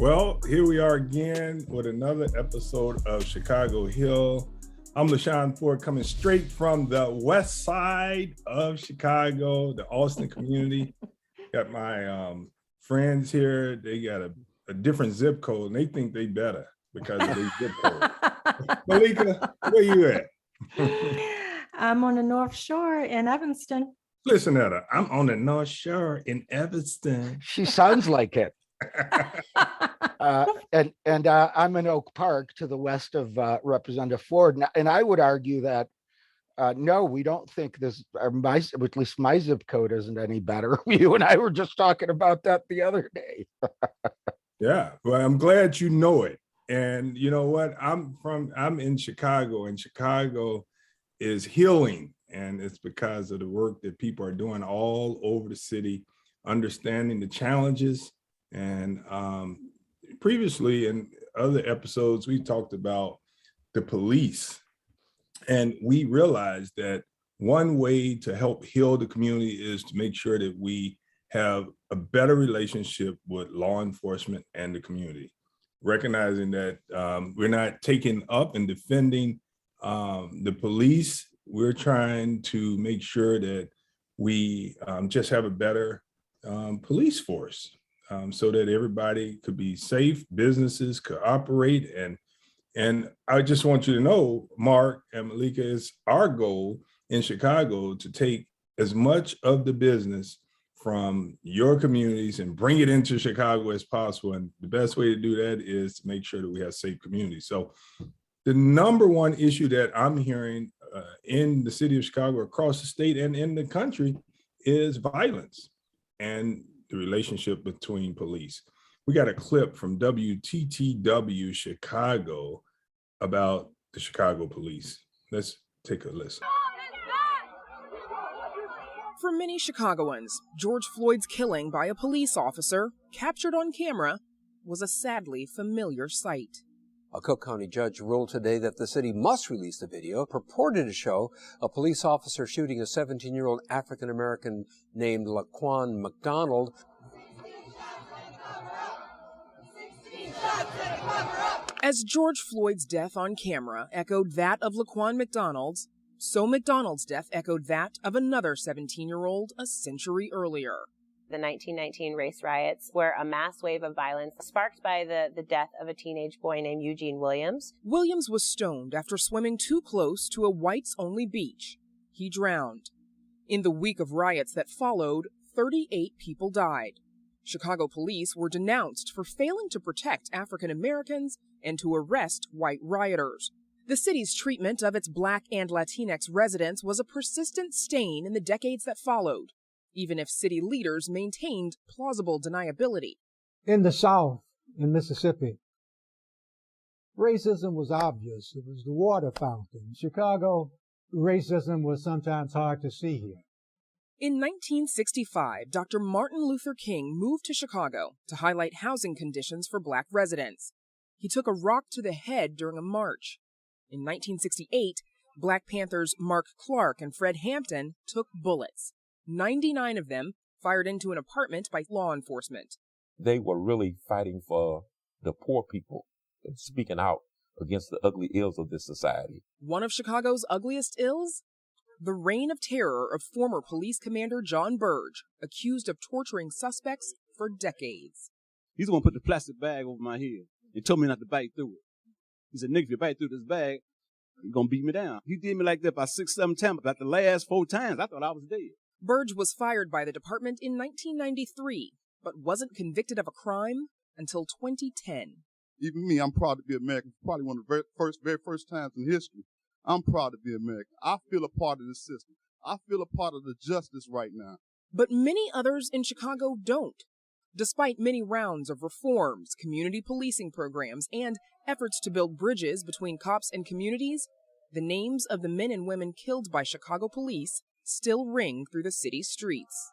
Well, here we are again with another episode of Chicago Hill. I'm LaShawn Ford, coming straight from the west side of Chicago, the Austin community. Got my friends here. They got a different zip code, and they think they better because of their zip code. Meleika, where you at? I'm on the North Shore in Evanston. Listen at her. I'm on the North Shore in Evanston. She sounds like it. And I'm in Oak Park to the west of Representative Ford. And I would argue that, no, we don't think this, at least my zip code isn't any better. You and I were just talking about that the other day. Yeah, well, I'm glad you know it. And you know what? I'm in Chicago, and Chicago is healing. And it's because of the work that people are doing all over the city, understanding the challenges. And previously in other episodes, we talked about the police. And we realized that one way to help heal the community is to make sure that we have a better relationship with law enforcement and the community, recognizing that we're not taking up and defending the police. We're trying to make sure that we just have a better police force so that everybody could be safe, businesses could operate. And I just want you to know, Mark and Meleika, it's our goal in Chicago to take as much of the business from your communities and bring it into Chicago as possible. And the best way to do that is to make sure that we have safe communities. So the number one issue that I'm hearing in the city of Chicago, across the state and in the country, is violence and the relationship between police. We got a clip from WTTW Chicago about the Chicago police. Let's take a listen. For many Chicagoans, George Floyd's killing by a police officer, captured on camera, was a sadly familiar sight. A Cook County judge ruled today that the city must release the video purported to show a police officer shooting a 17-year-old African-American named Laquan McDonald. As George Floyd's death on camera echoed that of Laquan McDonald's, so McDonald's death echoed that of another 17-year-old a century earlier. The 1919 Race Riots were a mass wave of violence sparked by the death of a teenage boy named Eugene Williams. Williams was stoned after swimming too close to a whites-only beach. He drowned. In the week of riots that followed, 38 people died. Chicago police were denounced for failing to protect African Americans and to arrest white rioters. The city's treatment of its Black and Latinx residents was a persistent stain in the decades that followed, even if city leaders maintained plausible deniability. In the South, in Mississippi, racism was obvious. It was the water fountain. In Chicago, racism was sometimes hard to see here. In 1965, Dr. Martin Luther King moved to Chicago to highlight housing conditions for Black residents. He took a rock to the head during a march. In 1968, Black Panthers Mark Clark and Fred Hampton took bullets. 99 of them fired into an apartment by law enforcement. They were really fighting for the poor people and speaking out against the ugly ills of this society. One of Chicago's ugliest ills? The reign of terror of former police commander John Burge, accused of torturing suspects for decades. He's going to put the plastic bag over my head and told me not to bite through it. He said, "Nick, if you bite through this bag, you're going to beat me down." He did me like that about 6-7 times. About the last 4 times, I thought I was dead. Burge was fired by the department in 1993, but wasn't convicted of a crime until 2010. Even me, I'm proud to be American. Probably one of the very first times in history. I'm proud to be American. I feel a part of the system. I feel a part of the justice right now. But many others in Chicago don't. Despite many rounds of reforms, community policing programs, and efforts to build bridges between cops and communities, the names of the men and women killed by Chicago police still ring through the city's streets.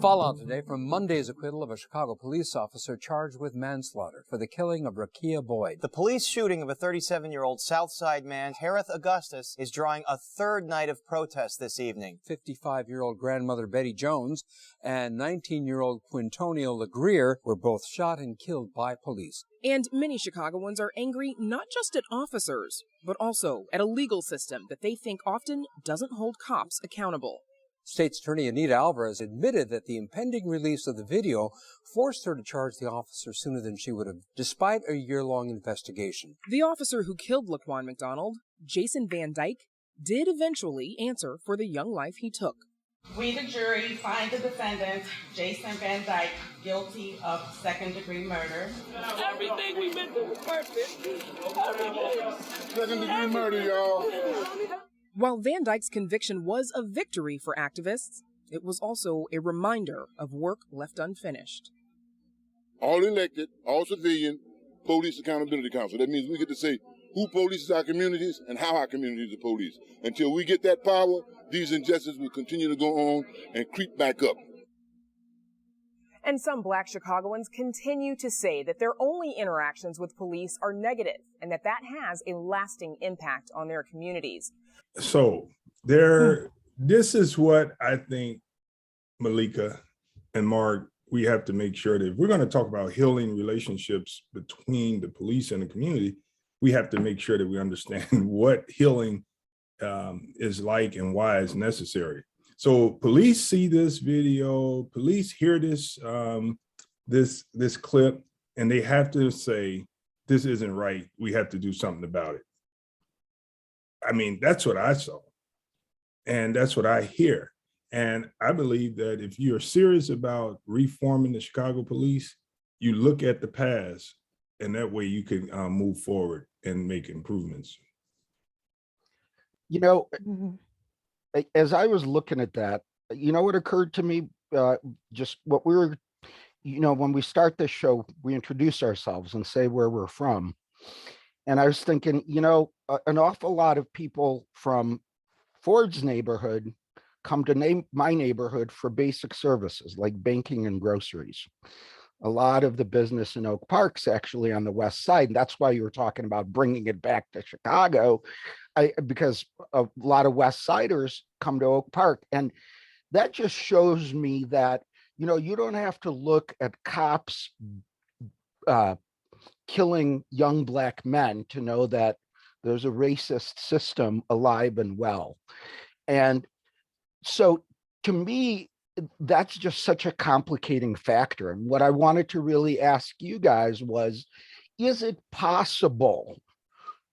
Fallout today from Monday's acquittal of a Chicago police officer charged with manslaughter for the killing of Rakia Boyd. The police shooting of a 37-year-old Southside man, Harith Augustus, is drawing a third night of protest this evening. 55-year-old grandmother Betty Jones and 19-year-old Quintonio LeGrier were both shot and killed by police. And many Chicagoans are angry not just at officers, but also at a legal system that they think often doesn't hold cops accountable. State's Attorney Anita Alvarez admitted that the impending release of the video forced her to charge the officer sooner than she would have, despite a year-long investigation. The officer who killed Laquan McDonald, Jason Van Dyke, did eventually answer for the young life he took. We, the jury, find the defendant, Jason Van Dyke, guilty of second-degree murder. Everything we been through was perfect. Second-degree murder, y'all. While Van Dyke's conviction was a victory for activists, it was also a reminder of work left unfinished. All elected, all civilian, Police Accountability Council. That means we get to say who polices our communities and how our communities are policed. Until we get that power, these injustices will continue to go on and creep back up. And some Black Chicagoans continue to say that their only interactions with police are negative and that has a lasting impact on their communities. So this is what I think, Meleika and Mark, we have to make sure that if we're going to talk about healing relationships between the police and the community, we have to make sure that we understand what healing is like and why it's necessary. So police see this video, police hear this this clip, and they have to say, this isn't right. We have to do something about it. I mean, that's what I saw, and that's what I hear. And I believe that if you're serious about reforming the Chicago police, you look at the past, and that way you can move forward and make improvements. You know, as I was looking at that, you know what occurred to me? Just what we were, you know, when we start this show, we introduce ourselves and say where we're from. And I was thinking, you know, an awful lot of people from Ford's neighborhood come to my neighborhood for basic services like banking and groceries. A lot of the business in Oak Park's actually on the west side. And that's why you were talking about bringing it back to Chicago, because a lot of West Siders come to Oak Park. And that just shows me that, you know, you don't have to look at cops killing young Black men to know that there's a racist system alive and well. And so to me, that's just such a complicating factor. And what I wanted to really ask you guys was, is it possible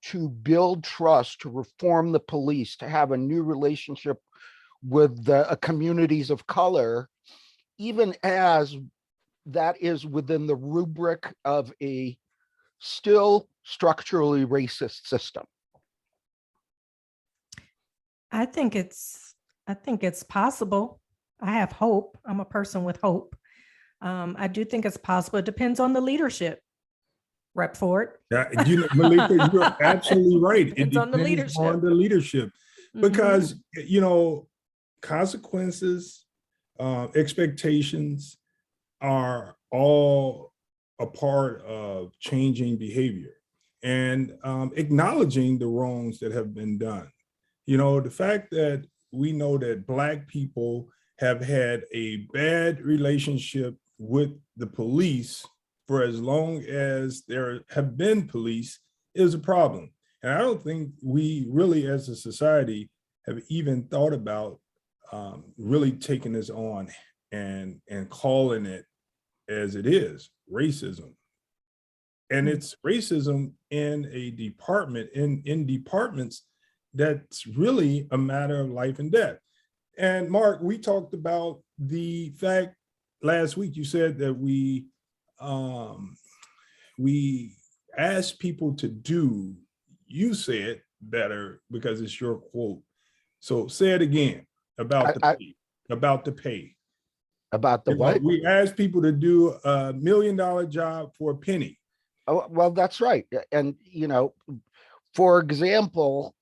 to build trust, to reform the police, to have a new relationship with the communities of color, even as that is within the rubric of a still structurally racist system? I think it's possible. I have hope. I'm a person with hope. I do think it's possible. It depends on the leadership. Rep Ford. Yeah, you know, Meleika, you're absolutely right. It depends on the leadership. On the leadership, because you know, consequences, expectations are all a part of changing behavior and acknowledging the wrongs that have been done. You know, the fact that we know that Black people have had a bad relationship with the police for as long as there have been police is a problem. And I don't think we really as a society have even thought about really taking this on and calling it as it is, racism. And it's racism in a department, in departments that's really a matter of life and death. And Mark, we talked about the fact last week, you said that we asked people to do, you said better because it's your quote. So say it again about the pay. About the pay. About the what? We asked people to do $1 million job for a penny. Oh, well, that's right. And, you know, for example,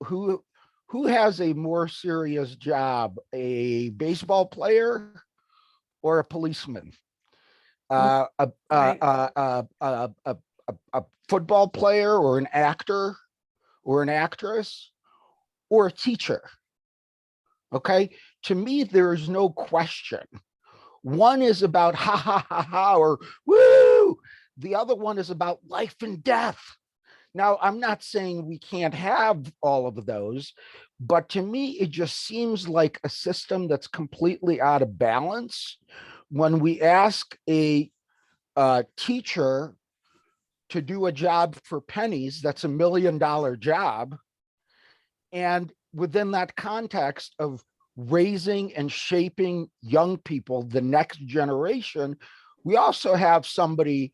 who has a more serious job, a baseball player or a policeman, Right. a football player or an actor or an actress or a teacher. Okay. To me, there is no question. One is about ha ha ha ha or woo. The other one is about life and death. Now, I'm not saying we can't have all of those, but to me, it just seems like a system that's completely out of balance. When we ask a teacher to do a job for pennies, that's $1 million job. And within that context of raising and shaping young people, the next generation, we also have somebody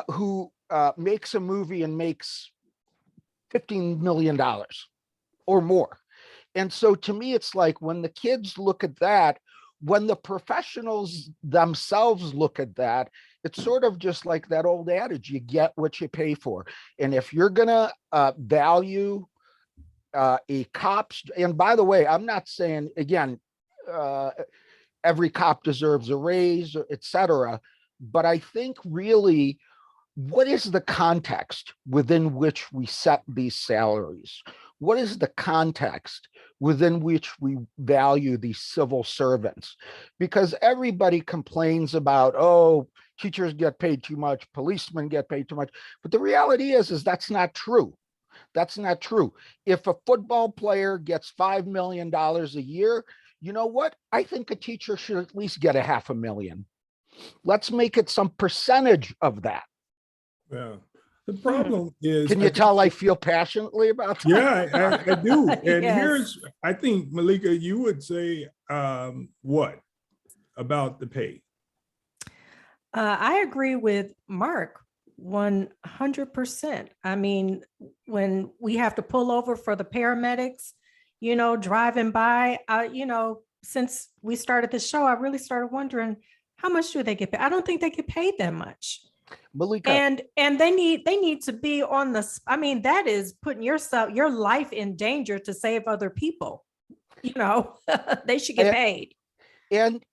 who makes a movie and makes $15 million or more. And so to me, it's like when the kids look at that, when the professionals themselves look at that, it's sort of just like that old adage, you get what you pay for. And if you're gonna value a cop's, and by the way, I'm not saying, again, every cop deserves a raise, et cetera, but I think really, what is the context within which we set these salaries? What is the context within which we value these civil servants? Because everybody complains about, oh, teachers get paid too much, policemen get paid too much. But the reality is that's not true. That's not true. If a football player gets $5 million a year, you know what? I think a teacher should at least get $500,000. Let's make it some percentage of that. Yeah. The problem is, can you tell I feel passionately about that? Yeah, I do. And Yes. here's, I think, Meleika, you would say what about the pay? I agree with Mark 100%. I mean, when we have to pull over for the paramedics, you know, driving by, you know, since we started the show, I really started wondering, how much do they get paid? I don't think they get paid that much. Meleika. And they need to be on the, I mean, that is putting your life in danger to save other people. You know, they should get paid. And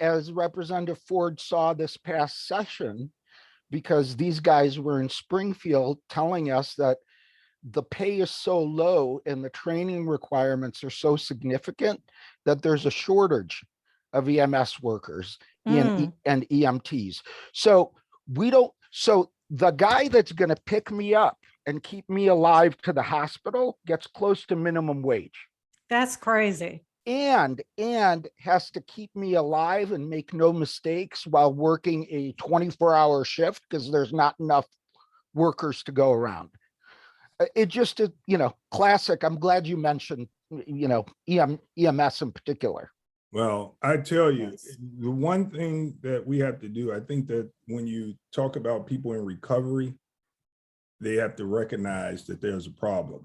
as Representative Ford saw this past session, because these guys were in Springfield telling us that the pay is so low and the training requirements are so significant that there's a shortage of EMS workers and EMTs. So the guy that's going to pick me up and keep me alive to the hospital gets close to minimum wage. That's crazy. And has to keep me alive and make no mistakes while working a 24-hour shift because there's not enough workers to go around. It just, you know, classic. I'm glad you mentioned, you know, EMS in particular. Well, I tell you, the one thing that we have to do, I think that when you talk about people in recovery, they have to recognize that there's a problem.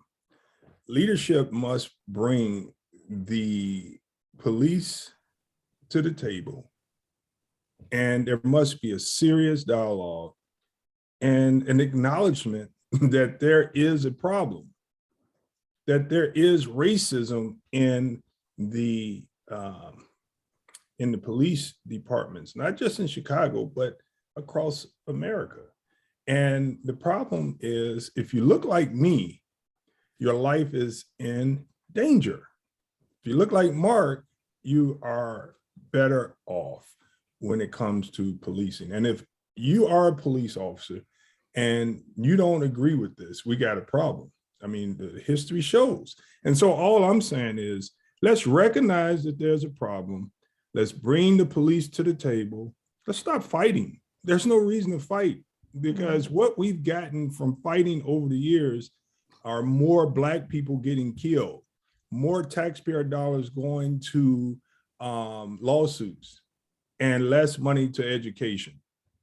Leadership must bring the police to the table, and there must be a serious dialogue and an acknowledgement that there is a problem, that there is racism in the police departments, not just in Chicago, but across America. And the problem is, if you look like me, your life is in danger. If you look like Mark, you are better off when it comes to policing. And if you are a police officer and you don't agree with this, we got a problem. I mean, the history shows. And so all I'm saying is, let's recognize that there's a problem. Let's bring the police to the table. Let's stop fighting. There's no reason to fight, because what we've gotten from fighting over the years are more Black people getting killed, more taxpayer dollars going to lawsuits, and less money to education.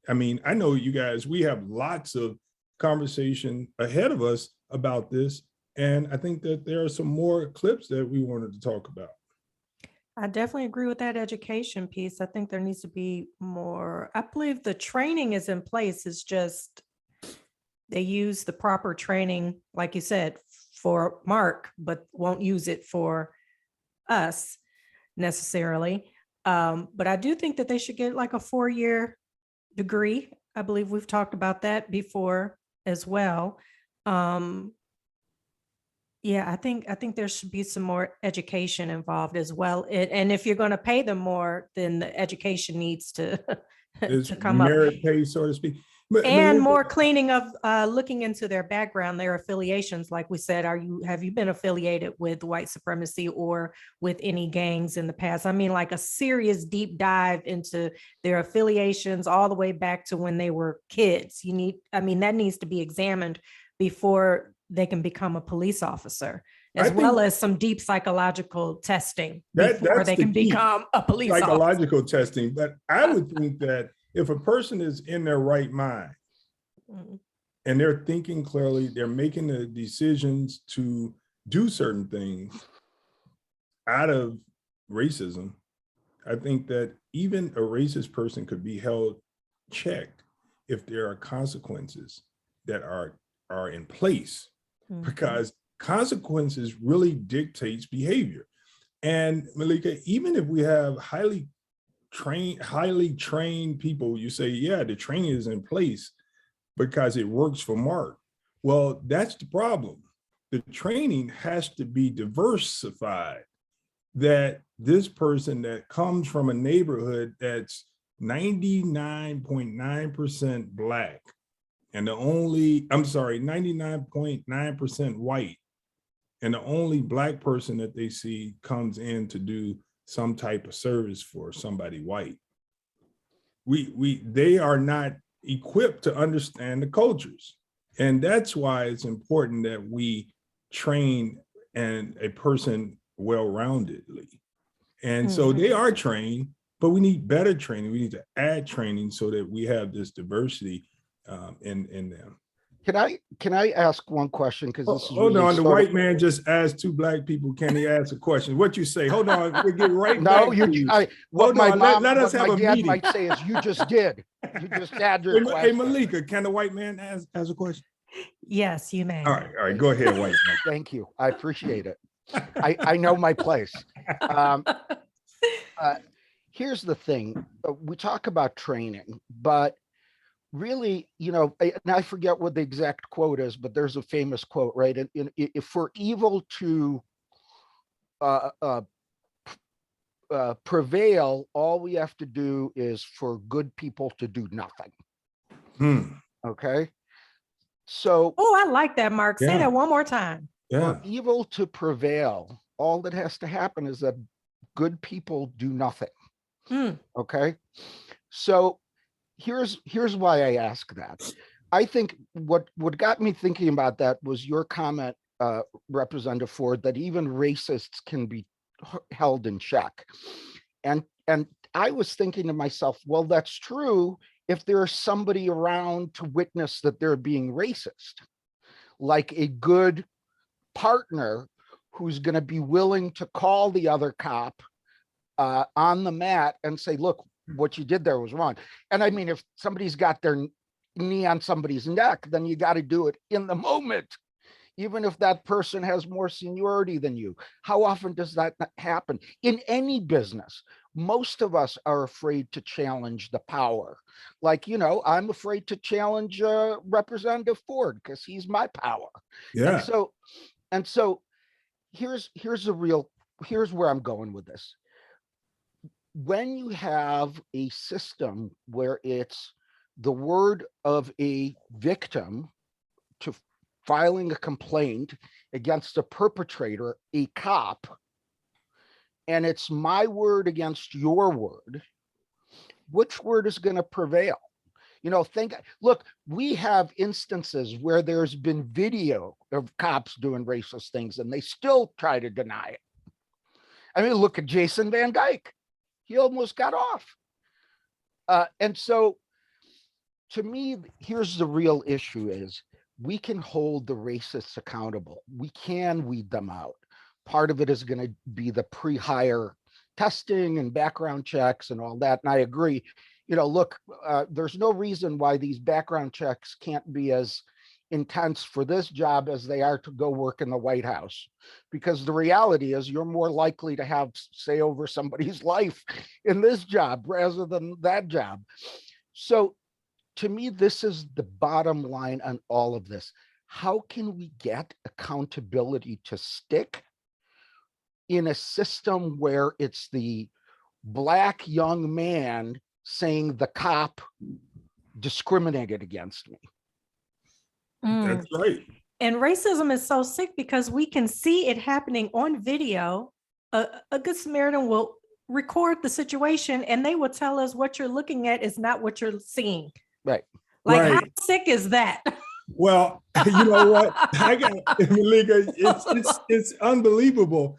I mean, I know you guys, we have lots of conversation ahead of us about this. And I think that there are some more clips that we wanted to talk about. I definitely agree with that education piece. I think there needs to be more. I believe the training is in place. It's just they use the proper training, like you said, for Mark, but won't use it for us necessarily. But I do think that they should get like a 4-year degree. I believe we've talked about that before as well. Yeah, I think there should be some more education involved as well. And if you're going to pay them more, then the education needs to It's to come up. merit pay, so to speak. And Meleika, more cleaning of looking into their background, their affiliations. Like we said, have you been affiliated with white supremacy or with any gangs in the past? I mean, like a serious deep dive into their affiliations all the way back to when they were kids. That needs to be examined before they can become a police officer, as well as some deep psychological testing before they can become a police officer. Psychological testing. But I would think that if a person is in their right mind and they're thinking clearly, they're making the decisions to do certain things out of racism, I think that even a racist person could be held checked if there are consequences that are in place, because consequences really dictates behavior. And Meleika, even if we have highly trained people, you say, yeah, the training is in place because it works for Mark. Well, that's the problem. The training has to be diversified, that this person that comes from a neighborhood that's 99.9% Black, and 99.9% white, and the only Black person that they see comes in to do some type of service for somebody white. They are not equipped to understand the cultures. And that's why it's important that we train a person well-roundedly. And so they are trained, but we need better training. We need to add training so that we have this diversity in them. Can I ask one question? Because this is hold on. The white man just asked 2 Black people, can he ask a question? What you say? Hold on, we get right back to you. What my mom, let us what have my a dad meeting. might say is, you just did. You just had your question. Hey, Meleika, can the white man ask a question? Yes, you may. All right, go ahead, white man. Thank you. I appreciate it. I know my place. Here's the thing. We talk about training, but really, and I forget what the exact quote is, but there's a famous quote, right? And if for evil to prevail, all we have to do is for good people to do nothing. Okay. So. Oh, I like that, Mark. Say that one more time. For evil to prevail, all that has to happen is that good people do nothing. Okay. So here's why I ask that. I think what got me thinking about that was your comment, Representative Ford, that even racists can be held in check. And I was thinking to myself, well, that's true if there's somebody around to witness that they're being racist, like a good partner who's going to be willing to call the other cop on the mat and say, look, what you did there was wrong. And I mean, if somebody's got their knee on somebody's neck, then you got to do it in the moment, even if that person has more seniority than you. How often does that happen in any business? Most of us are afraid to challenge the power. Like, I'm afraid to challenge Representative Ford because he's my power. Yeah. And so here's where I'm going with this. When you have a system where it's the word of a victim to filing a complaint against a perpetrator, a cop, and it's my word against your word, which word is going to prevail? Look, we have instances where there's been video of cops doing racist things and they still try to deny it. I mean, look at Jason Van Dyke. He almost got off. And so to me, here's the real issue is we can hold the racists accountable. We can weed them out. Part of it is going to be the pre-hire testing and background checks and all that. And I agree, look, there's no reason why these background checks can't be as intense for this job as they are to go work in the White House. Because the reality is you're more likely to have say over somebody's life in this job rather than that job. So to me, this is the bottom line on all of this. How can we get accountability to stick in a system where it's the Black young man saying the cop discriminated against me? That's right. And racism is so sick because we can see it happening on video. A Good Samaritan will record the situation and they will tell us what you're looking at is not what you're seeing. Right. Like, Right. how sick is that? Well, you know what? I got Meleika, it's unbelievable.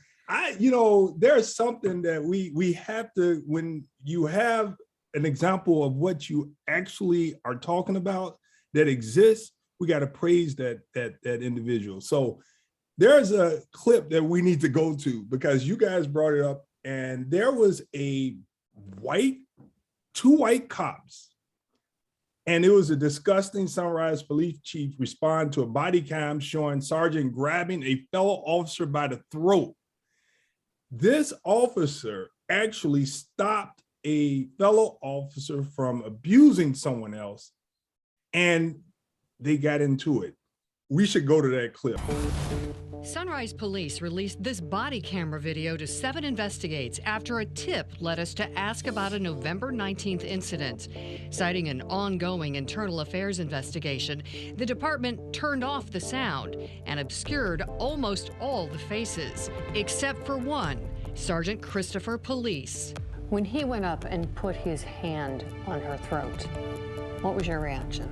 There's something that we have to, when you have an example of what you actually are talking about that exists, we got to praise that individual. So there's a clip that we need to go to because you guys brought it up, and there was two white cops. And it was a disgusting Sunrise Police Chief respond to a body cam showing Sergeant grabbing a fellow officer by the throat. This officer actually stopped a fellow officer from abusing someone else, and they got into it. We should go to that clip. Sunrise Police released this body camera video to 7 Investigates after a tip led us to ask about a November 19th incident. Citing an ongoing internal affairs investigation, the department turned off the sound and obscured almost all the faces, except for one, Sergeant Christopher Police. When he went up and put his hand on her throat, what was your reaction?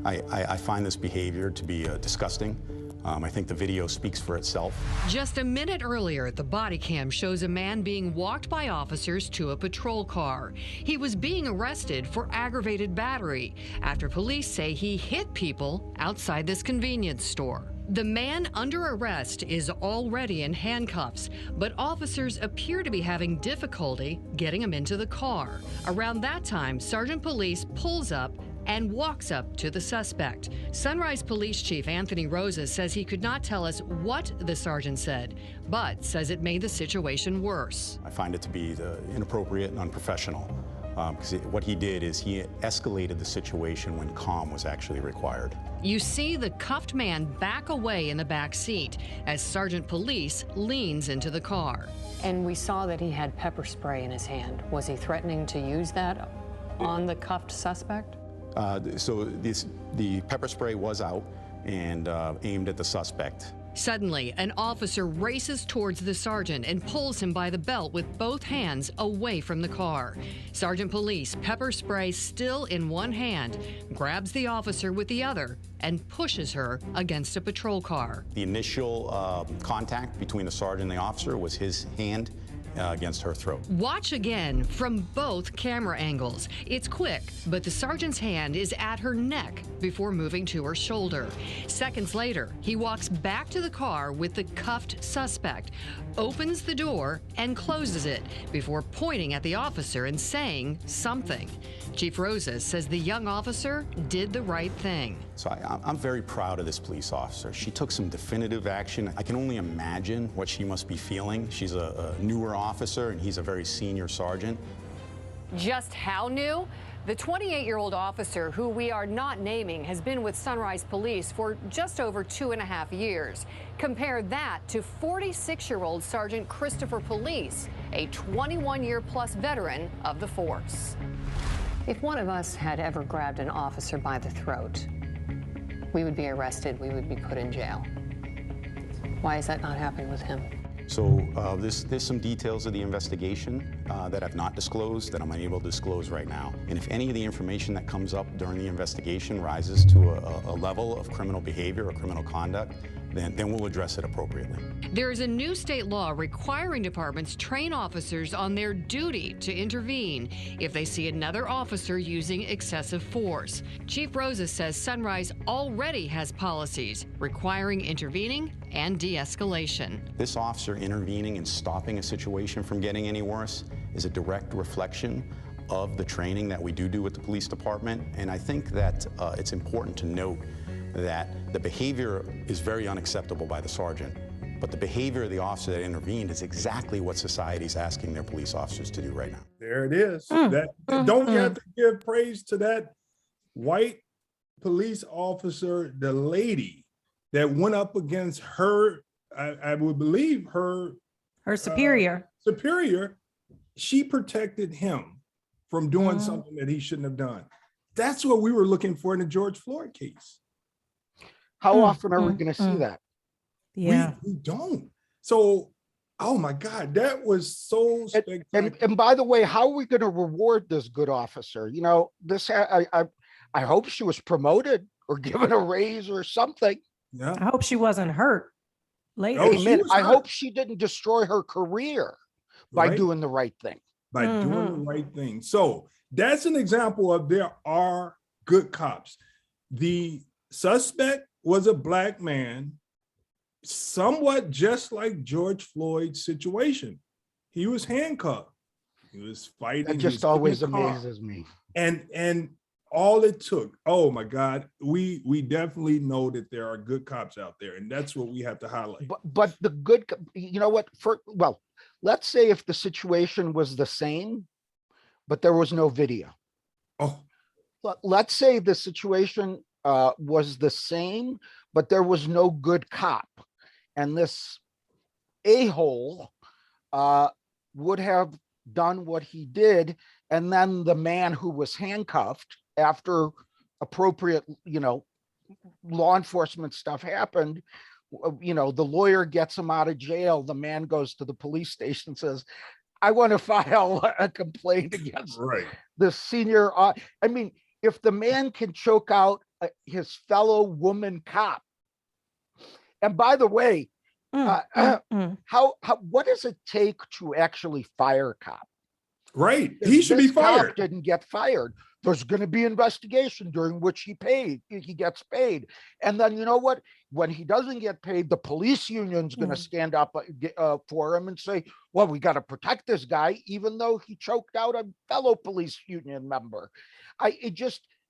I find this behavior to be disgusting. I think the video speaks for itself. Just a minute earlier, the body cam shows a man being walked by officers to a patrol car. He was being arrested for aggravated battery after police say he hit people outside this convenience store. The man under arrest is already in handcuffs, but officers appear to be having difficulty getting him into the car. Around that time, Sergeant Police pulls up and walks up to the suspect. Sunrise Police Chief Anthony Rosas says he could not tell us what the sergeant said, but says it made the situation worse. I find it to be inappropriate and unprofessional because what he did is he escalated the situation when calm was actually required. You see the cuffed man back away in the back seat as Sergeant Police leans into the car. And we saw that he had pepper spray in his hand. Was he threatening to use that on the cuffed suspect? So the pepper spray was out and aimed at the suspect. Suddenly, an officer races towards the sergeant and pulls him by the belt with both hands away from the car. Sergeant Police, pepper spray still in one hand, grabs the officer with the other and pushes her against a patrol car. The initial contact between the sergeant and the officer was his hand against her throat. Watch again from both camera angles. It's quick, but the sergeant's hand is at her neck before moving to her shoulder. Seconds later, he walks back to the car with the cuffed suspect, opens the door and closes it before pointing at the officer and saying something. Chief Rosas says the young officer did the right thing. So I'm very proud of this police officer. She took some definitive action. I can only imagine what she must be feeling. She's a newer officer and he's a very senior sergeant. Just how new? The 28-year-old officer, who we are not naming, has been with Sunrise Police for just over 2.5 years. Compare that to 46-year-old Sergeant Christopher Police, a 21-year-plus veteran of the force. If one of us had ever grabbed an officer by the throat, we would be arrested, we would be put in jail. Why is that not happening with him? So there's some details of the investigation that I've not disclosed that I'm unable to disclose right now. And if any of the information that comes up during the investigation rises to a level of criminal behavior or criminal conduct, then we'll address it appropriately. There is a new state law requiring departments train officers on their duty to intervene if they see another officer using excessive force. Chief Rosas says Sunrise already has policies requiring intervening and de-escalation. This officer intervening and stopping a situation from getting any worse is a direct reflection of the training that we do with the police department. And I think that it's important to note that the behavior is very unacceptable by the sergeant, but the behavior of the officer that intervened is exactly what society's asking their police officers to do right now. There it is. Don't we have to give praise to that white police officer, the lady that went up against her, I would believe her superior. Superior. She protected him from doing something that he shouldn't have done. That's what we were looking for in the George Floyd case. How often are we going to see that? Yeah, we don't. So, oh my God, that was so spectacular. And by the way, how are we going to reward this good officer? You know, I hope she was promoted or given a raise or something. Yeah. I hope she wasn't hurt later. Amen. I hope she didn't destroy her career by doing the right thing. By doing the right thing. So that's an example of there are good cops. The suspect was a Black man, somewhat just like George Floyd's situation. He was handcuffed. He was fighting. That just always amazes me. And all it took, oh my God, we definitely know that there are good cops out there, and that's what we have to highlight. But the good, you know what? Well, let's say if the situation was the same, but there was no video. Oh, let's say the situation was the same, but there was no good cop, and this a-hole would have done what he did, and then the man who was handcuffed, after appropriate, law enforcement stuff happened, the lawyer gets him out of jail. The man goes to the police station and says, I want to file a complaint against the senior. I mean, if the man can choke out his fellow woman cop, and by the way, what does it take to actually fire a cop? Right. He should be fired. Cop didn't get fired. There's going to be investigation during which he gets paid. And then you know what? When he doesn't get paid, the police union's going to stand up for him and say, well, we got to protect this guy, even though he choked out a fellow police union member.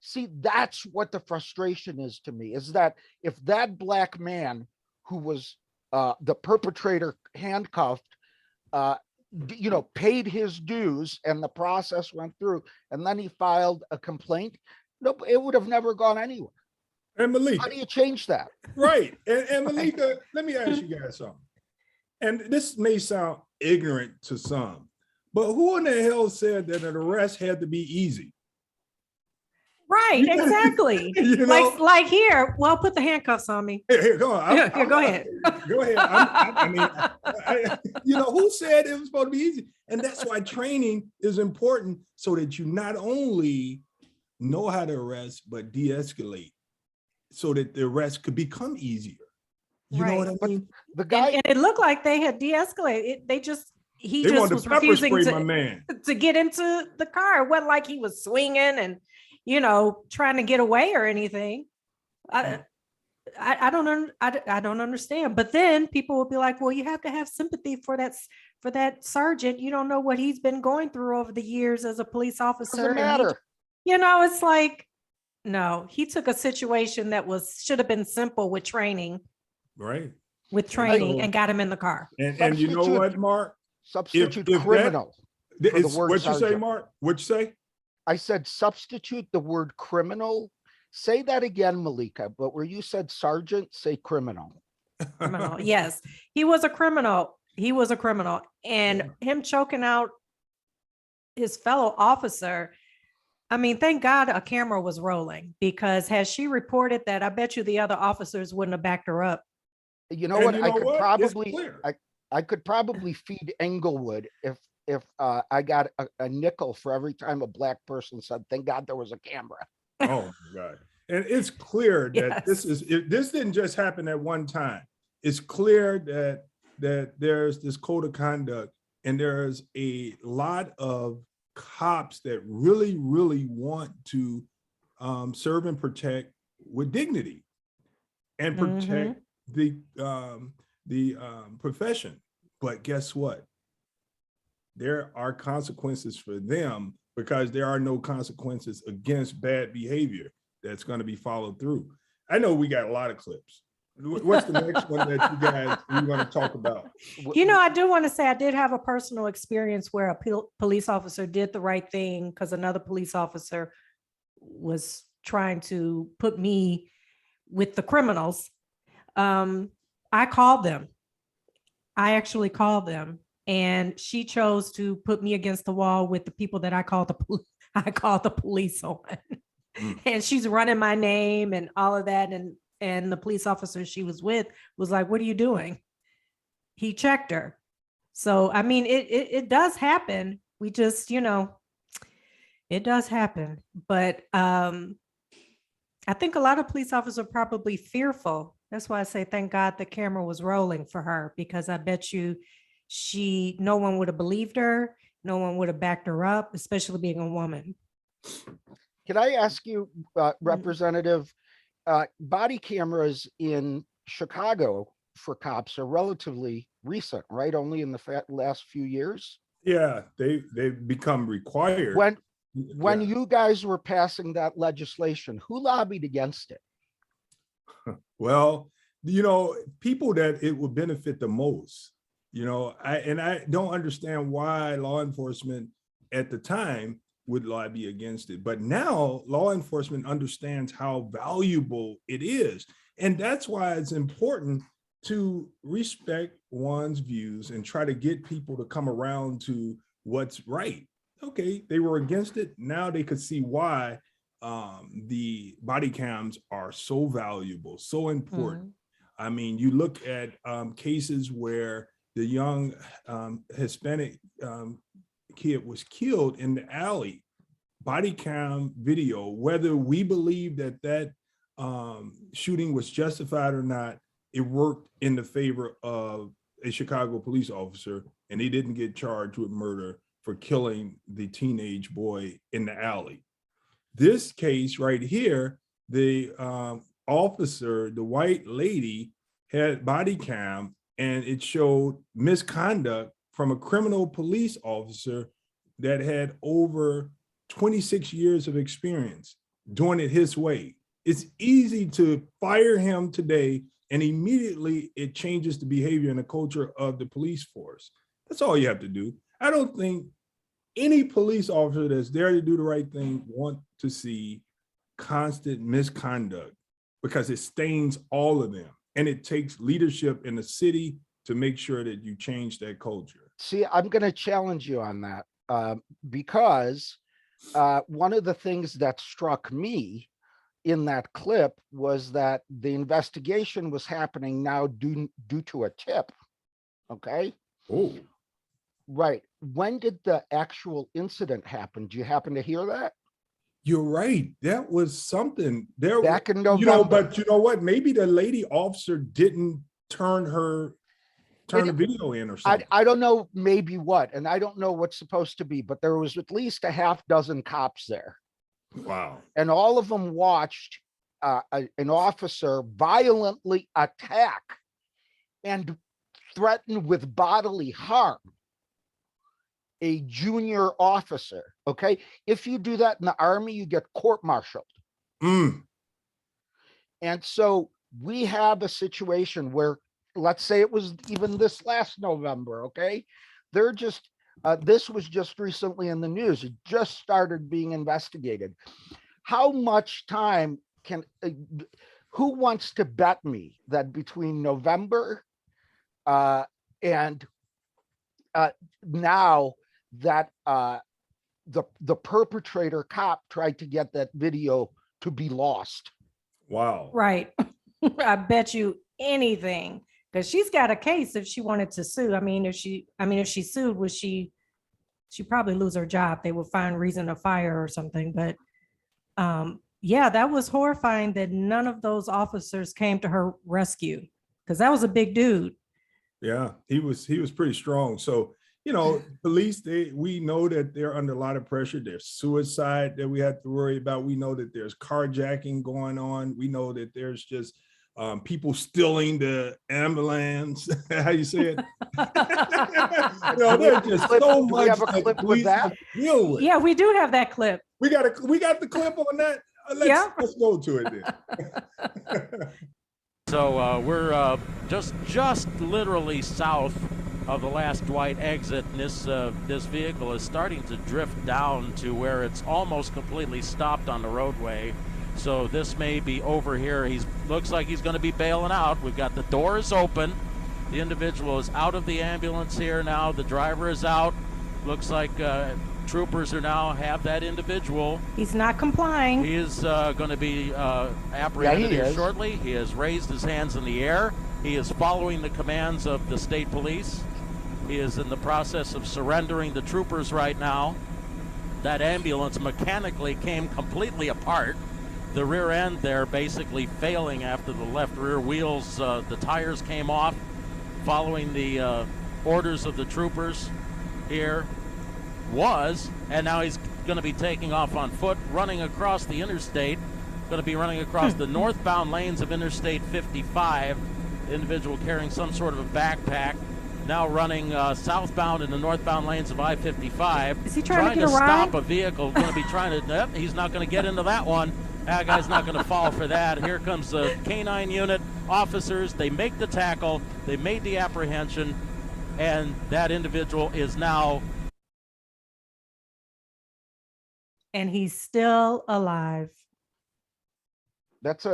See, that's what the frustration is to me, is that if that Black man who was the perpetrator handcuffed, paid his dues and the process went through, and then he filed a complaint, no, it would have never gone anywhere. And Meleika, how do you change that? Right. And Meleika, let me ask you guys something. And this may sound ignorant to some, but who in the hell said that an arrest had to be easy? Right, exactly. Like here, well, put the handcuffs on me. Here, go on. Go ahead. Go ahead. Who said it was supposed to be easy? And that's why training is important, so that you not only know how to arrest, but de-escalate, so that the arrest could become easier. You know what I mean? The guy, and it looked like they had de-escalated. They just was pepper refusing spray my man to get into the car. It wasn't like he was swinging and trying to get away or anything. I don't understand. But then people will be like, well, you have to have sympathy for that sergeant. You don't know what he's been going through over the years as a police officer. Doesn't matter. It's like, no, he took a situation that should have been simple with training. Right. With training and got him in the car. And you know what, Mark? Substitute criminal. What you say, Mark? What you say? I said substitute the word criminal. Say that again, Meleika, but where you said sergeant, say criminal. Criminal. Yes, he was a criminal. And him choking out his fellow officer, I mean, thank God a camera was rolling, because had she reported that, I bet you the other officers wouldn't have backed her up. You know what? I could probably feed Englewood if I got a nickel for every time a Black person said, thank God there was a camera. Oh my God. And it's clear that this didn't just happen at one time. It's clear that there's this code of conduct, and there's a lot of cops that really, really want to serve and protect with dignity and protect the profession. But guess what? There are consequences for them, because there are no consequences against bad behavior that's going to be followed through. I know we got a lot of clips. What's the next one that you want to talk about? You know, I do want to say I did have a personal experience where a police officer did the right thing because another police officer was trying to put me with the criminals. I called them. I actually called them, and she chose to put me against the wall with the people that I called the police on. And she's running my name and all of that. And the police officer she was with was like, "What are you doing?" He checked her. So, I mean, it does happen. We just, you know, it does happen. But I think a lot of police officers are probably fearful. That's why I say, thank God the camera was rolling for her, because I bet you no one would have believed her. No one would have backed her up, especially being a woman. Can I ask you, Representative, body cameras in Chicago for cops are relatively recent, right? Only in the last few years? Yeah, they've become required. When you guys were passing that legislation, who lobbied against it? Well, you know, people that it would benefit the most, you know, I don't understand why law enforcement at the time would lobby against it. But now law enforcement understands how valuable it is. And that's why it's important to respect one's views and try to get people to come around to what's right. Okay, they were against it. Now they could see why the body cams are so valuable, so important. I mean, you look at cases where the young Hispanic kid was killed in the alley. Body cam video, whether we believe that shooting was justified or not, it worked in the favor of a Chicago police officer, and he didn't get charged with murder for killing the teenage boy in the alley. This case right here, the officer, the white lady, had body cam, and it showed misconduct from a criminal police officer that had over 26 years of experience doing it his way. It's easy to fire him today, and immediately it changes the behavior and the culture of the police force. That's all you have to do. I don't think any police officer that's there to do the right thing want to see constant misconduct, because it stains all of them. And it takes leadership in the city to make sure that you change that culture. See, I'm going to challenge you on that because one of the things that struck me in that clip was that the investigation was happening now due to a tip. Okay. Oh. Right. When did the actual incident happen? Do you happen to hear that? You're right. That was something there back in November. You know, but you know what? Maybe the lady officer didn't turn the video in or something. I don't know, maybe what, and I don't know what's supposed to be, but there was at least a half dozen cops there. Wow. And all of them watched an officer violently attack and threaten with bodily harm a junior officer. Okay. If you do that in the Army, you get court-martialed. And so we have a situation where, let's say it was even this last November. Okay. They're just, this was just recently in the news. It just started being investigated. How much time who wants to bet me that between November and now that the perpetrator cop tried to get that video to be lost? Wow. Right. I bet you anything, because she's got a case if she wanted to sue. I mean, if she sued, would she'd probably lose her job. They would find reason to fire her or something. But yeah, that was horrifying that none of those officers came to her rescue, because that was a big dude. Yeah, he was pretty strong. So, you know, police, we know that they're under a lot of pressure. There's suicide that we have to worry about. We know that there's carjacking going on. We know that there's just people stealing the ambulance. How you say it? There's just so much. We have a clip with that. Yeah, we do have that clip. We got the clip on that. Let's go to it then. So we're just literally south of the last Dwight exit, and this vehicle is starting to drift down to where it's almost completely stopped on the roadway. So this may be over here. Looks like he's going to be bailing out. We've got the doors open. The individual is out of the ambulance here now. The driver is out. Looks like troopers are now have that individual. He's not complying. He is going to be apprehended here shortly. He has raised his hands in the air. He is following the commands of the state police. He is in the process of surrendering the troopers right now. That ambulance mechanically came completely apart. The rear end there basically failing after the left rear wheels, the tires came off, following the orders of the troopers here and now he's going to be taking off on foot, running across the interstate, going to be running across the northbound lanes of Interstate 55, the individual carrying some sort of a backpack, now running southbound in the northbound lanes of I-55. Is he trying to get a stop ride? a vehicle, going to be trying to, he's not going to get into that one. That guy's not going to fall for that. Here comes the K-9 unit, officers, they make the tackle, they made the apprehension, and that individual is now... And he's still alive. That's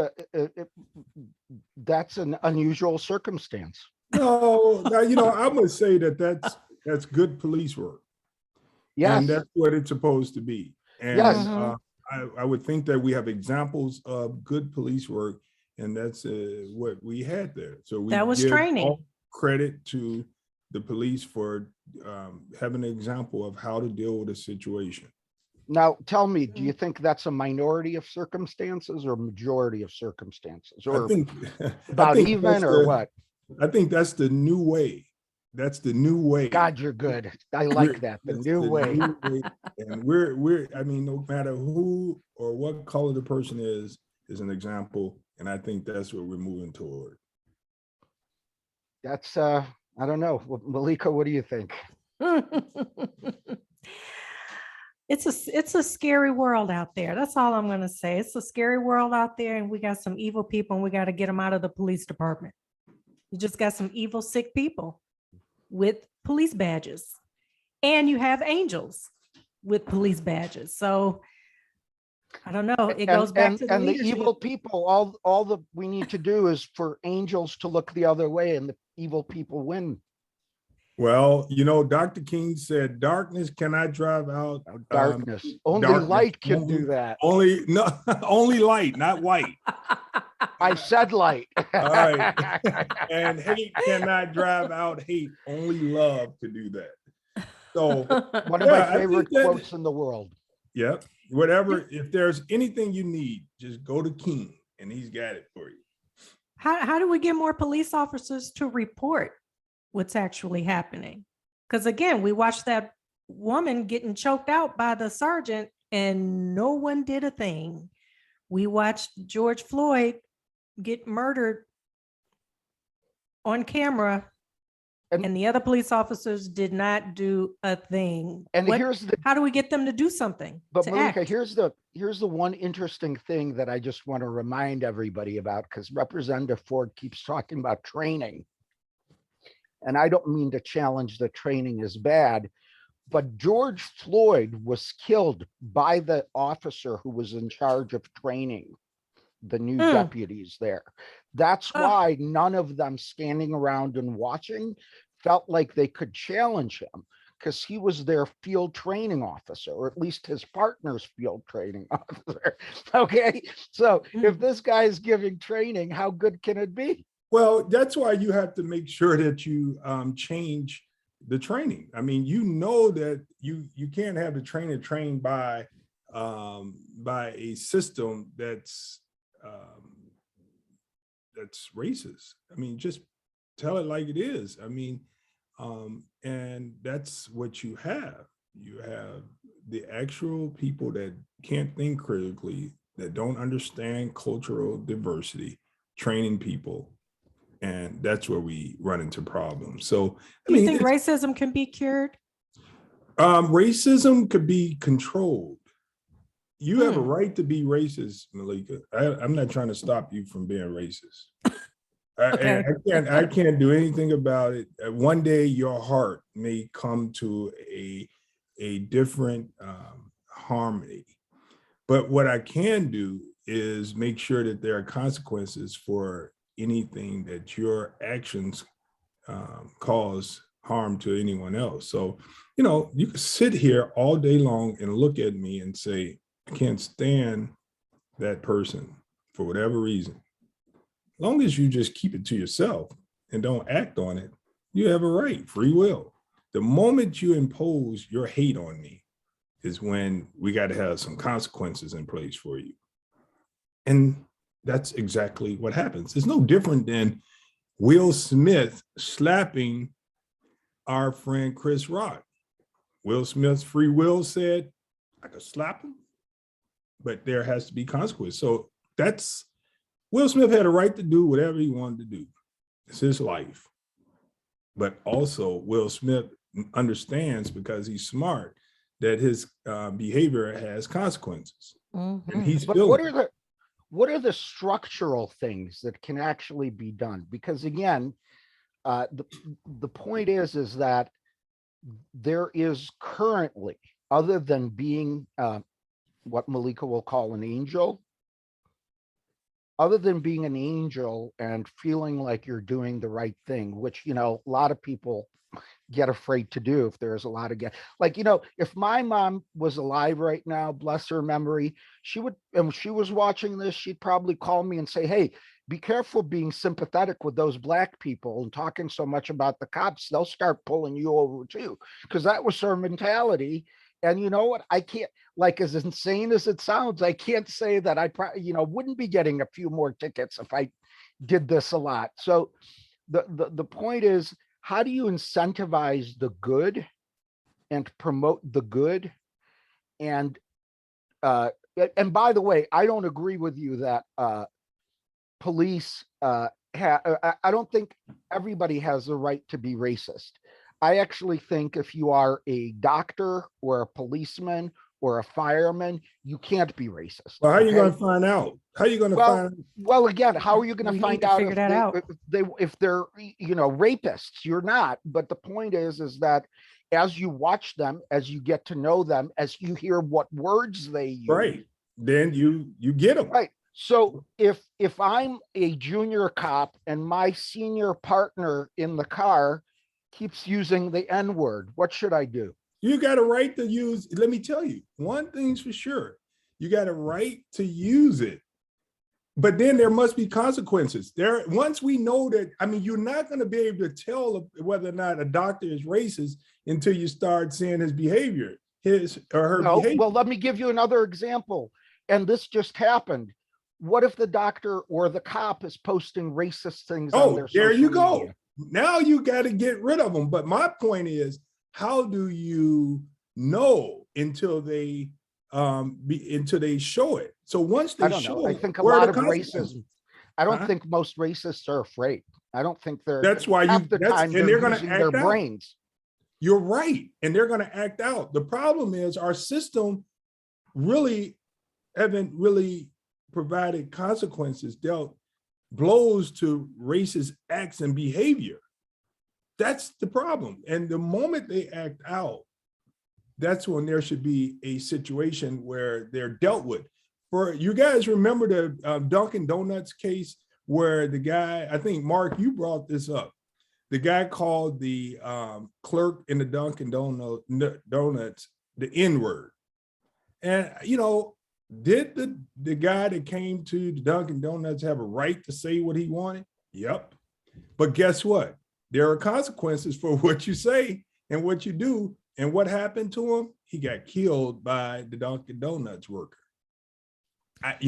an unusual circumstance. No, now, I must say that's good police work. Yes. And that's what it's supposed to be. And yes. I would think that we have examples of good police work, and that's what we had there. So we that was give training. All credit to the police for having an example of how to deal with a situation. Now, tell me, do you think that's a minority of circumstances or majority of circumstances, or about even, or what? I think that's the new way. That's the new way. God, you're good. I like that. The new way. And we're. I mean, no matter who or what color the person is an example, and I think that's what we're moving toward. That's I don't know, Meleika. What do you think? It's a scary world out there. That's all I'm going to say. It's a scary world out there, and we got some evil people, and we got to get them out of the police department. You just got some evil, sick people with police badges, and you have angels with police badges. So I don't know. It goes back to the and the evil people. All that we need to do is for angels to look the other way, and the evil people win. Well, Dr. King said, darkness cannot drive out darkness. Only darkness. Light can do that. Only light, not white. I said light. All right. And hate cannot drive out hate. Only love can do that. So one of my favorite quotes in the world. Yep. Whatever. If there's anything you need, just go to King and he's got it for you. How do we get more police officers to report what's actually happening? Because again, we watched that woman getting choked out by the sergeant and no one did a thing. We watched George Floyd get murdered on camera and the other police officers did not do a thing. And how do we get them to do something? But Meleika, here's the one interesting thing that I just want to remind everybody about, because Representative Ford keeps talking about training. And I don't mean to challenge the training is bad, but George Floyd was killed by the officer who was in charge of training the new deputies there. That's why none of them standing around and watching felt like they could challenge him, because he was their field training officer, or at least his partner's field training officer. Okay, so if this guy is giving training, how good can it be? Well, that's why you have to make sure that you change the training. I mean, that you can't have the trainer trained by a system that's racist. I mean, just tell it like it is. I mean, and that's what you have. You have the actual people that can't think critically, that don't understand cultural diversity, training people. And that's where we run into problems. So, do you think racism can be cured? Racism could be controlled. You have a right to be racist, Meleika. I'm not trying to stop you from being racist. Okay. I can't do anything about it. One day your heart may come to a different harmony. But what I can do is make sure that there are consequences for anything that your actions cause harm to anyone else. So, you know, you can sit here all day long and look at me and say, I can't stand that person for whatever reason. As long as you just keep it to yourself and don't act on it, you have a right, free will. The moment you impose your hate on me is when we got to have some consequences in place for you. And that's exactly what happens. It's no different than Will Smith slapping our friend Chris Rock. Will Smith's free will said, I could slap him, but there has to be consequence. So that's, Will Smith had a right to do whatever he wanted to do. It's his life. But also Will Smith understands, because he's smart, that his behavior has consequences. And he's But what are the structural things that can actually be done? Because again, the point is that there is currently, other than being what Meleika will call an angel, other than being an angel and feeling like you're doing the right thing, which, you know, a lot of people get afraid to do if there's a lot of like, you know, if my mom was alive right now, bless her memory, she would, and she was watching this, she'd probably call me and say, hey, be careful being sympathetic with those black people and talking so much about the cops, they'll start pulling you over too, because that was her mentality. And you know what, I can't, like, as insane as it sounds, I can't say that I probably, you know, wouldn't be getting a few more tickets if I did this a lot. So the point is, how do you incentivize the good and promote the good? And by the way, I don't agree with you that police I don't think everybody has the right to be racist. I actually think if you are a doctor or a policeman or a fireman, you can't be racist. Well, how are you going to find out? How are you going to find out? Well, again, how are you going to find out if they're, you know, rapists? You're not. But the point is that as you watch them, as you get to know them, as you hear what words they use, right, then you get them. Right. So if I'm a junior cop and my senior partner in the car keeps using the N-word, what should I do? You got a right to use, let me tell you, one thing's for sure. You got a right to use it, but then there must be consequences. Once we know that, I mean, you're not going to be able to tell whether or not a doctor is racist until you start seeing his behavior, his or her behavior. Well, let me give you another example. And this just happened. What if the doctor or the cop is posting racist things on their social there you go. media? Now you got to get rid of them. But my point is, how do you know until they show it? So once they show it, I think a lot of racism. I don't think most racists are afraid. I don't think they're. That's why and they're going to act their out. brains. You're right, and they're going to act out. The problem is our system really haven't really provided consequences, dealt blows to racist acts and behavior. That's the problem. And the moment they act out, that's when there should be a situation where they're dealt with. For you guys remember the Dunkin' Donuts case where the guy, I think Mark, you brought this up. The guy called the clerk in the Dunkin' Donuts the N-word. And, you know, did the guy that came to the Dunkin' Donuts have a right to say what he wanted? Yep. But guess what? There are consequences for what you say and what you do. And what happened to him? He got killed by the Dunkin' Donuts worker. I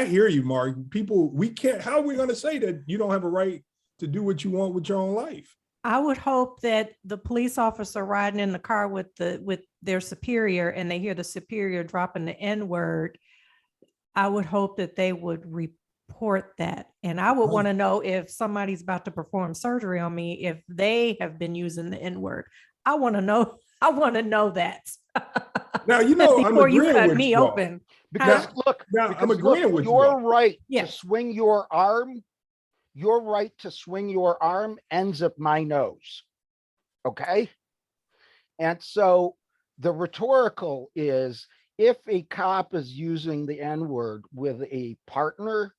hear you, Mark. People, we can't, how are we going to say that you don't have a right to do what you want with your own life? I would hope that the police officer riding in the car with their superior and they hear the superior dropping the N-word, I would hope that they would report that. And I would want to know if somebody's about to perform surgery on me, if they have been using the N-word. I want to know that. Now, you know, I'm Before you agreeing cut with me you. open. Because Huh? look, Now, I'm because look, agreeing with you. your right Yeah. to swing your arm, your right to swing your arm ends at my nose. Okay. And so the rhetorical is, if a cop is using the N-word with a partner,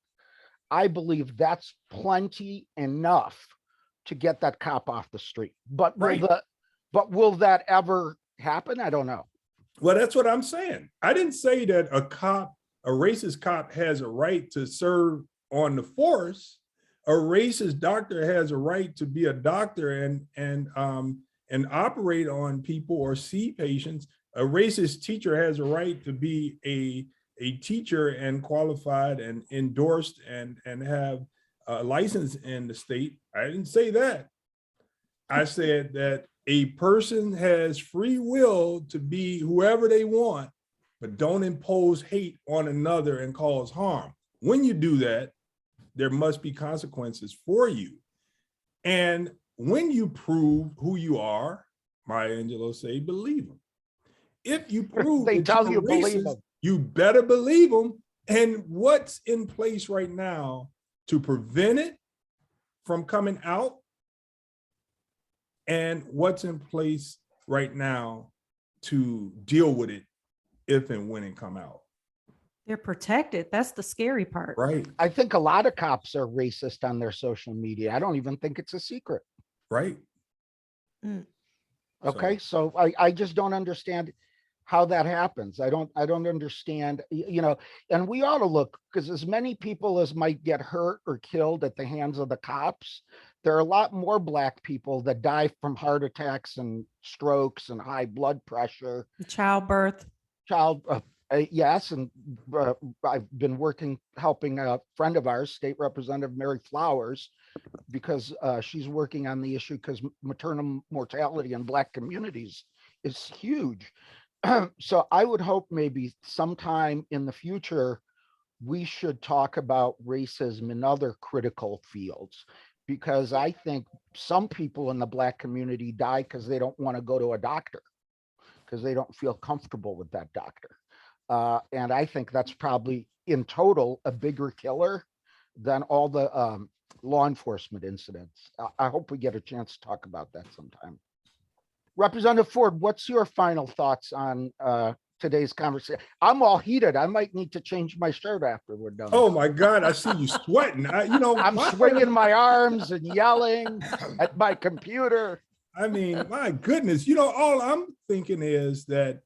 I believe that's plenty enough to get that cop off the street. But Right. will that ever happen? I don't know. Well, that's what I'm saying. I didn't say that a racist cop has a right to serve on the force. A racist doctor has a right to be a doctor and operate on people or see patients. A racist teacher has a right to be a teacher and qualified and endorsed and have a license in the state. I didn't say that. I said that a person has free will to be whoever they want, but don't impose hate on another and cause harm. When you do that, there must be consequences for you. And when you prove who you are, Maya Angelou say, believe them. If you prove They that tell you're you believe racist, them. you better believe them. And what's in place right now to prevent it from coming out? And what's in place right now to deal with it if and when it come out? They're protected. That's the scary part. Right. I think a lot of cops are racist on their social media. I don't even think it's a secret. Right. Mm. Okay, so I just don't understand how that happens. I don't understand, you know, and we ought to look, because as many people as might get hurt or killed at the hands of the cops, there are a lot more Black people that die from heart attacks and strokes and high blood pressure. Childbirth. Yes, and I've been helping a friend of ours, State Representative Mary Flowers, because she's working on the issue, because maternal mortality in Black communities is huge. So I would hope maybe sometime in the future, we should talk about racism in other critical fields, because I think some people in the Black community die because they don't want to go to a doctor, because they don't feel comfortable with that doctor. And I think that's probably in total a bigger killer than all the law enforcement incidents. I hope we get a chance to talk about that sometime. Representative Ford, what's your final thoughts on today's conversation? I'm all heated. I might need to change my shirt after we're done. Oh my God, I see you sweating. I'm swinging my arms and yelling at my computer. I mean, my goodness, all I'm thinking is that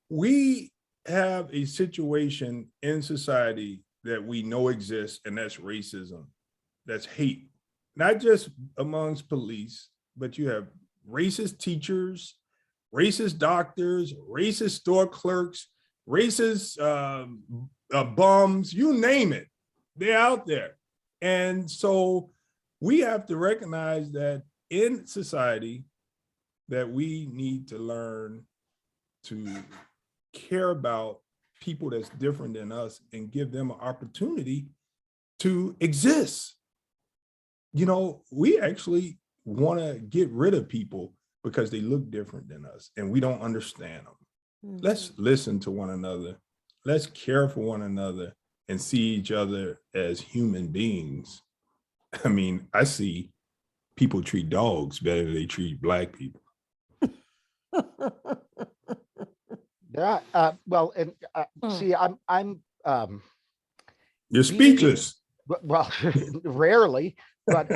we have a situation in society that we know exists, and that's racism, that's hate, not just amongst police, but you have racist teachers, racist doctors, racist store clerks, racist bums, you name it, they're out there. And so we have to recognize that in society that we need to learn to care about people that's different than us and give them an opportunity to exist. We actually want to get rid of people because they look different than us and we don't understand them. Mm-hmm. Let's listen to one another. Let's care for one another and see each other as human beings. I mean, I see people treat dogs better than they treat Black people. Yeah, well, and see, I'm you're speechless. Well, rarely, but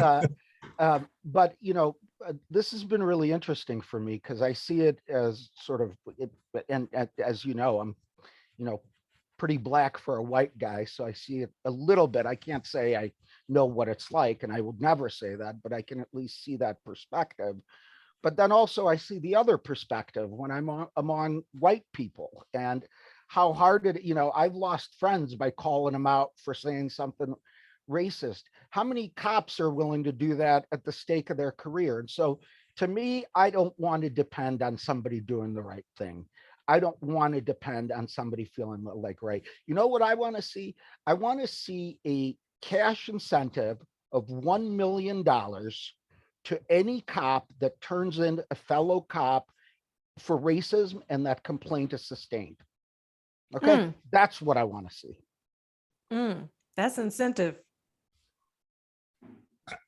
this has been really interesting for me, because I see it as sort of, and as you know, I'm, pretty Black for a white guy, so I see it a little bit. I can't say I know what it's like, and I would never say that, but I can at least see that perspective. But then also I see the other perspective when I'm on white people, and how hard I've lost friends by calling them out for saying something racist. How many cops are willing to do that at the stake of their career? And so to me, I don't want to depend on somebody doing the right thing. I don't want to depend on somebody feeling like right. You know what I want to see? I want to see a cash incentive of $1 million to any cop that turns in a fellow cop for racism and that complaint is sustained. Okay, that's what I want to see. That's incentive.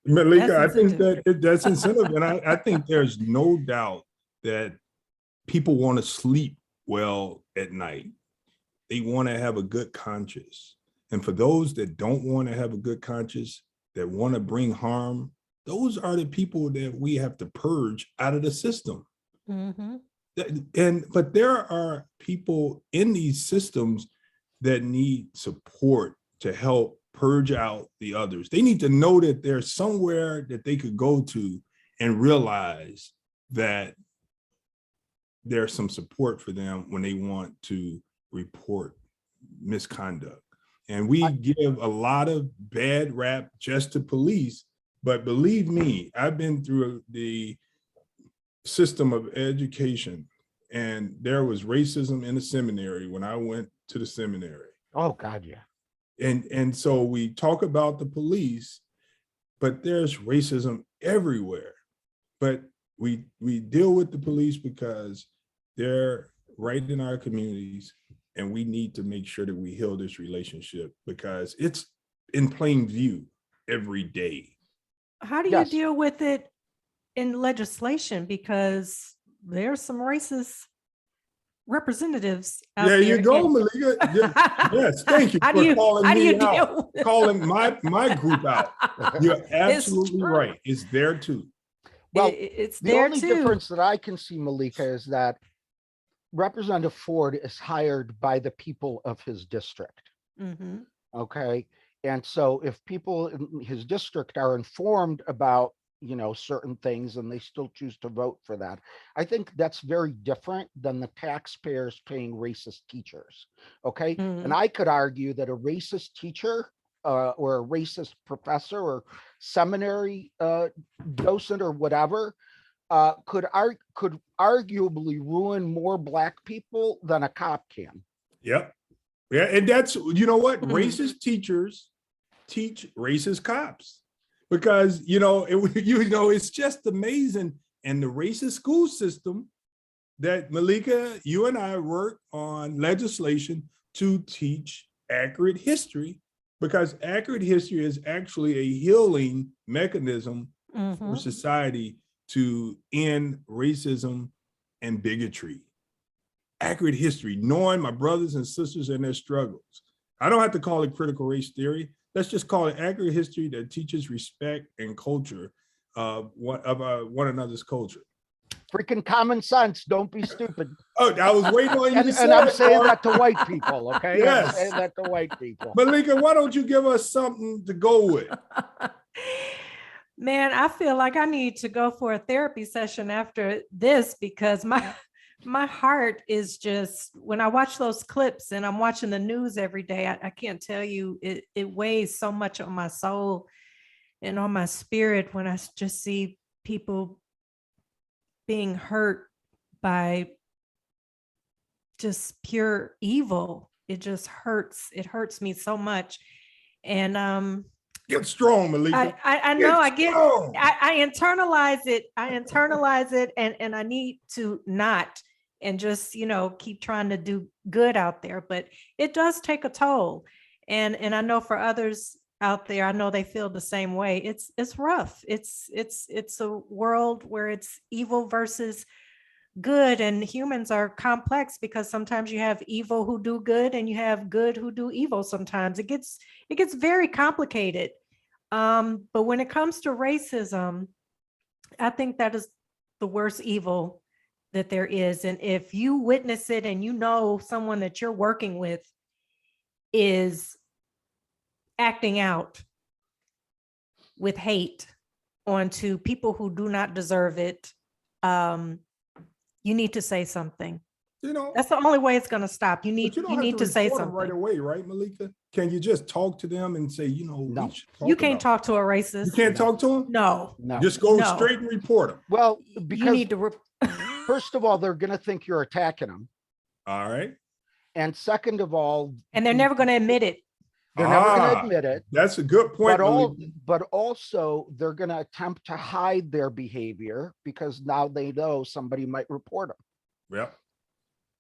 Meleika, I think that's incentive. And I think there's no doubt that people want to sleep well at night. They want to have a good conscience. And for those that don't want to have a good conscience, that want to bring harm, those are the people that we have to purge out of the system. But there are people in these systems that need support to help purge out the others. They need to know that there's somewhere that they could go to and realize that there's some support for them when they want to report misconduct. And we give a lot of bad rap just to police, but believe me, I've been through the system of education, and there was racism in the seminary when I went to the seminary. Oh God, yeah. And so we talk about the police, but there's racism everywhere. But we deal with the police because they're right in our communities, and we need to make sure that we heal this relationship because it's in plain view every day. How do you deal with it in legislation? Because there's some racist representatives out there. There You go, Meleika. Yes, thank you for calling me out, calling my group out. You're absolutely right. It's there too. Well, it's the there only too. difference that I can see, Meleika, is that Representative Ford is hired by the people of his district. Okay. And so if people in his district are informed about, certain things and they still choose to vote for that, I think that's very different than the taxpayers paying racist teachers. Okay. And I could argue that a racist teacher or a racist professor or seminary docent or whatever could arguably ruin more Black people than a cop can. Yep. Yeah. And that's, racist teachers teach racist cops because, it's just amazing. And the racist school system that Meleika, you and I work on legislation to teach accurate history, because accurate history is actually a healing mechanism for society to end racism and bigotry. Accurate history, knowing my brothers and sisters and their struggles. I don't have to call it critical race theory. Let's just call it accurate history that teaches respect and culture of one another's culture. Freaking common sense. Don't be stupid. Oh, I was waiting on you to say and I'm it, saying Mark. that to white people, okay? Yes. I'm saying that to white people. Meleika, why don't you give us something to go with? Man, I feel like I need to go for a therapy session after this because my heart is just, when I watch those clips and I'm watching the news every day, I can't tell you, it weighs so much on my soul and on my spirit when I just see people being hurt by just pure evil. It just hurts. It hurts me so much. And get strong, Meleika. I know I internalize it. I internalize it and I need to not and just, keep trying to do good out there. But it does take a toll. And I know for others out there, I know they feel the same way. It's rough. It's a world where it's evil versus good, and humans are complex because sometimes you have evil who do good and you have good who do evil. Sometimes it gets very complicated. But when it comes to racism, I think that is the worst evil that there is. And if you witness it and someone that you're working with is acting out with hate onto people who do not deserve it, you need to say something. That's the only way it's going to stop. You need to say something right away, right, Meleika? Can you just talk to them and say, no, you can't talk to a racist. You can't talk to them? No. Just go straight and report them. Well, because you need to first of all, they're going to think you're attacking them. All right. And second of all, and they're never going to admit it. They're never going to admit it. That's a good point. But also they're going to attempt to hide their behavior because now they know somebody might report them. Yep.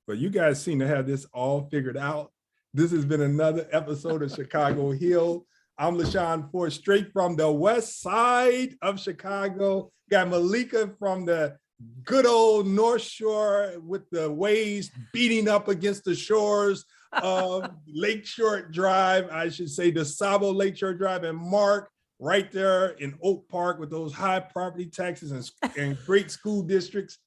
But you guys seem to have this all figured out. This has been another episode of Chicago Hill. I'm LaShawn Ford, straight from the west side of Chicago. Got Meleika from the good old North Shore with the waves beating up against the shores of Lakeshore Drive, I should say the Sabo Lakeshore Drive, and Mark right there in Oak Park with those high property taxes and great school districts.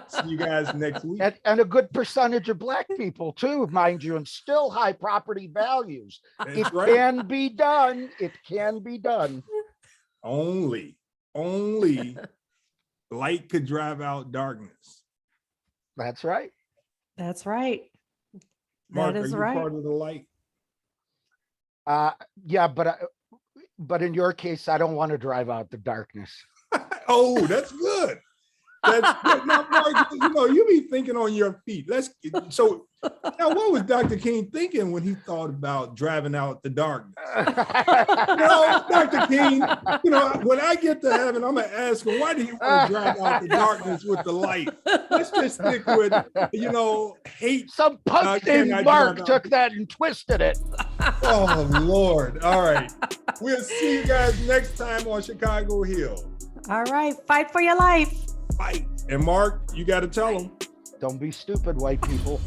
See you guys next week. And a good percentage of Black people too, mind you, and still high property values. It can be done. It can be done. Only light could drive out darkness. That's right. That's right. Mark, that is are you right. part of the light? Yeah, but in your case, I don't want to drive out the darkness. Oh, that's good. That's good. Now, Mark, you be thinking on your feet. So now what was Dr. King thinking when he thought about driving out the darkness? Dr. King, when I get to heaven, I'm gonna ask him, why do you want to drive out the darkness with the light? Let's just stick with, hate. Some punk named Mark took that and twisted it. Oh, Lord. All right. We'll see you guys next time on Chicago Hill. All right. Fight for your life. Fight. And Mark, you got to tell them. Don't be stupid, white people.